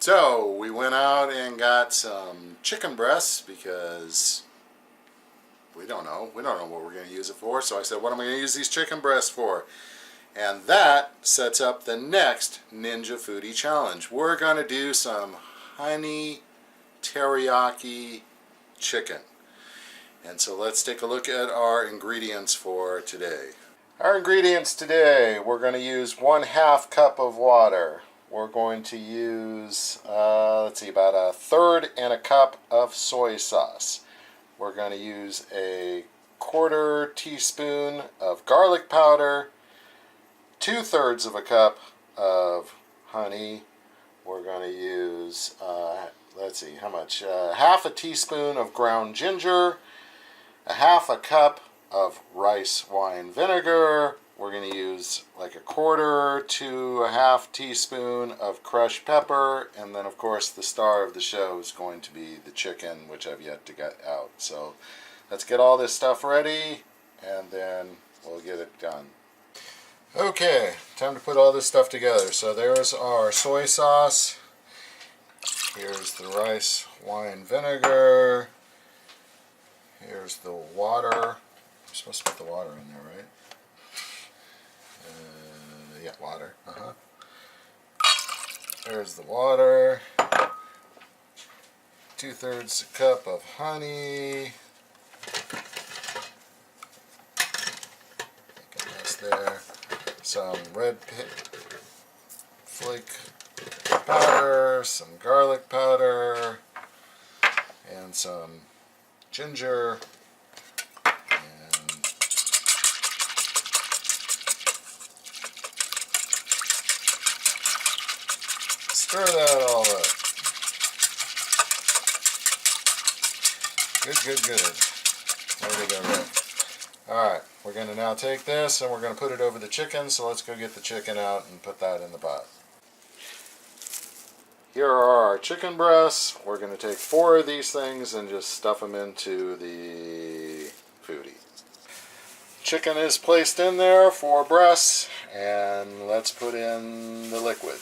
So we went out and got some chicken breasts because we don't know what we're going to use it for. So I said, what am I going to use these chicken breasts for? And that sets up the next Ninja Foodi challenge. We're going to do some honey teriyaki chicken. And so let's take a look at our ingredients for today. Our ingredients today, we're going to use 1/2 cup of water. We're going to use, let's see, about 1/3 cup of soy sauce. We're going to use a 1/4 teaspoon of garlic powder, 2/3 cup of honey. We're going to use, let's see, how much? 1/2 teaspoon of ground ginger, 1/2 cup of rice wine vinegar. We're going to use like 1/4 to 1/2 teaspoon of crushed pepper, and then of course the star of the show is going to be the chicken, which I've yet to get out. So let's get all this stuff ready and then we'll get it done. Okay, time to put all this stuff together. So there's our soy sauce. Here's the rice wine vinegar. Here's the water. I'm supposed to put the water in there, right? Yeah, water. There's the water. 2/3 cup of honey. That's there. Some red flake powder, some garlic powder, and some ginger. Stir that all up. Good. There we go, right. Alright, we're going to now take this and we're going to put it over the chicken, so let's go get the chicken out and put that in the pot. Here are our chicken breasts. We're going to take 4 of these things and just stuff them into the Foodi. Chicken is placed in there, 4 breasts, and let's put in the liquid.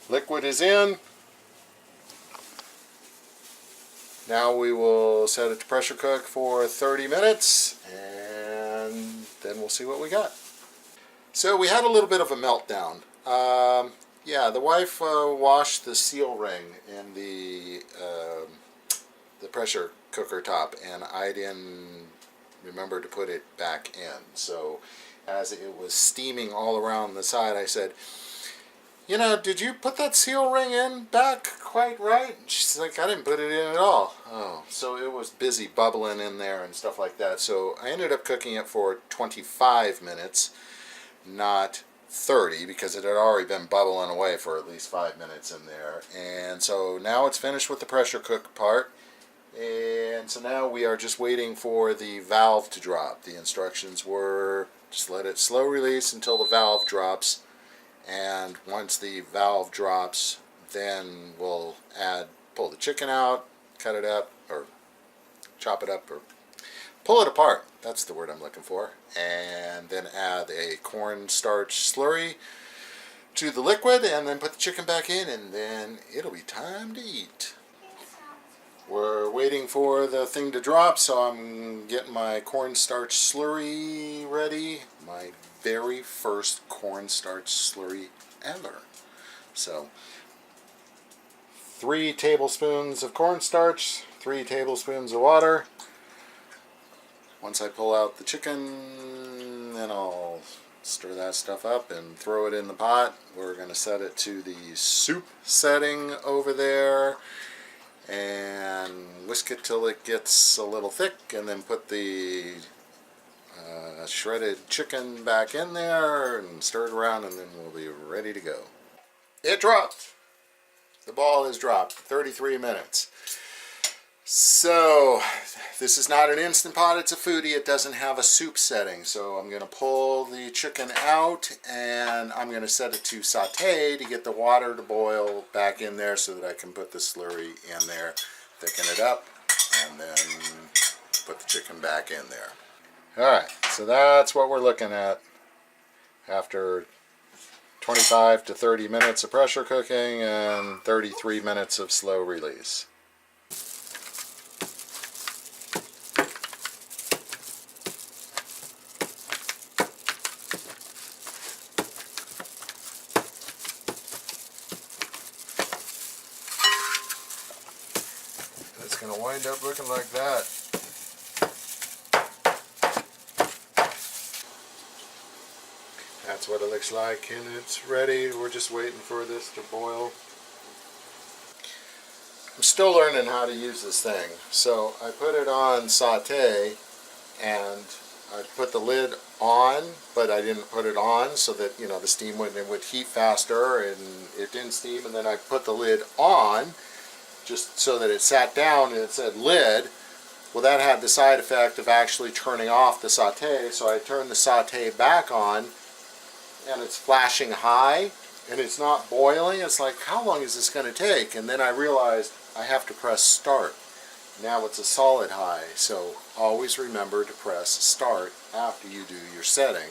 Liquid is in. Now we will set it to pressure cook for 30 minutes and then we'll see what we got. So we had a little bit of a meltdown. Yeah, the wife washed the seal ring in the pressure cooker top, and I didn't remember to put it back in. So as it was steaming all around the side, I said, you know, did you put that seal ring in back quite right? She's like, I didn't put it in at all. Oh, so it was busy bubbling in there and stuff like that. So I ended up cooking it for 25 minutes, not 30, because it had already been bubbling away for at least 5 minutes in there. And so now it's finished with the pressure cook part. And so now we are just waiting for the valve to drop. The instructions were just let it slow release until the valve drops. And once the valve drops, then we'll pull the chicken out, cut it up, or chop it up, or pull it apart. That's the word I'm looking for. And then add a cornstarch slurry to the liquid, and then put the chicken back in, and then it'll be time to eat. We're waiting for the thing to drop, so I'm getting my cornstarch slurry ready. My very first cornstarch slurry ever. So 3 tablespoons of cornstarch, 3 tablespoons of water. Once I pull out the chicken, then I'll stir that stuff up and throw it in the pot. We're going to set it to the soup setting over there and whisk it till it gets a little thick, and then put the shredded chicken back in there and stir it around, and then we'll be ready to go. It dropped. The ball has dropped. 33 minutes. So this is not an Instant Pot, it's a Foodi. It doesn't have a soup setting. So I'm going to pull the chicken out and I'm going to set it to saute to get the water to boil back in there so that I can put the slurry in there, thicken it up, and then put the chicken back in there. Alright, so that's what we're looking at after 25 to 30 minutes of pressure cooking and 33 minutes of slow release. It's going to wind up looking like that. That's what it looks like, and it's ready. We're just waiting for this to boil. I'm still learning how to use this thing. So I put it on saute, and I put the lid on, but I didn't put it on so that, you know, the steam would heat faster, and it didn't steam. And then I put the lid on just so that it sat down and it said lid. Well, that had the side effect of actually turning off the saute, so I turned the saute back on, and it's flashing high, and it's not boiling. It's like, how long is this going to take? And then I realized I have to press start. Now it's a solid high, so always remember to press start after you do your setting.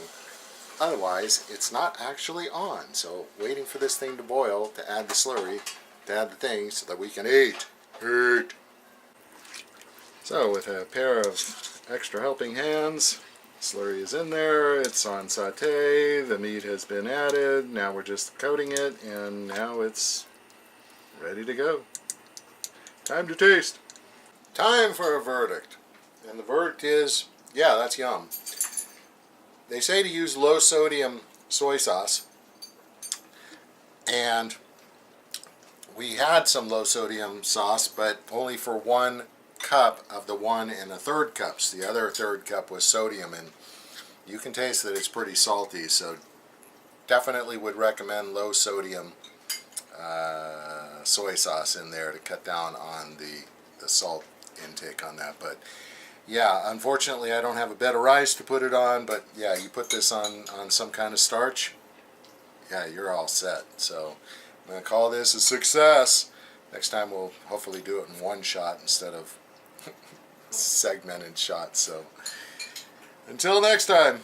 Otherwise, it's not actually on. So waiting for this thing to boil, to add the slurry, to add the thing, so that we can eat. Eat! So with a pair of extra helping hands, slurry is in there, it's on saute, the meat has been added, now we're just coating it, and now it's ready to go. Time to taste. Time for a verdict. And the verdict is, yeah, that's yum. They say to use low sodium soy sauce, and we had some low sodium sauce, but only for 1 cup of the 1 1/3 cups. The other 1/3 cup was sodium, and you can taste that it's pretty salty, so definitely would recommend low sodium soy sauce in there to cut down on the salt intake on that. But yeah, unfortunately I don't have a bed of rice to put it on, but yeah, you put this on some kind of starch, yeah, you're all set. So I'm going to call this a success. Next time we'll hopefully do it in one shot instead of segmented shots. So until next time.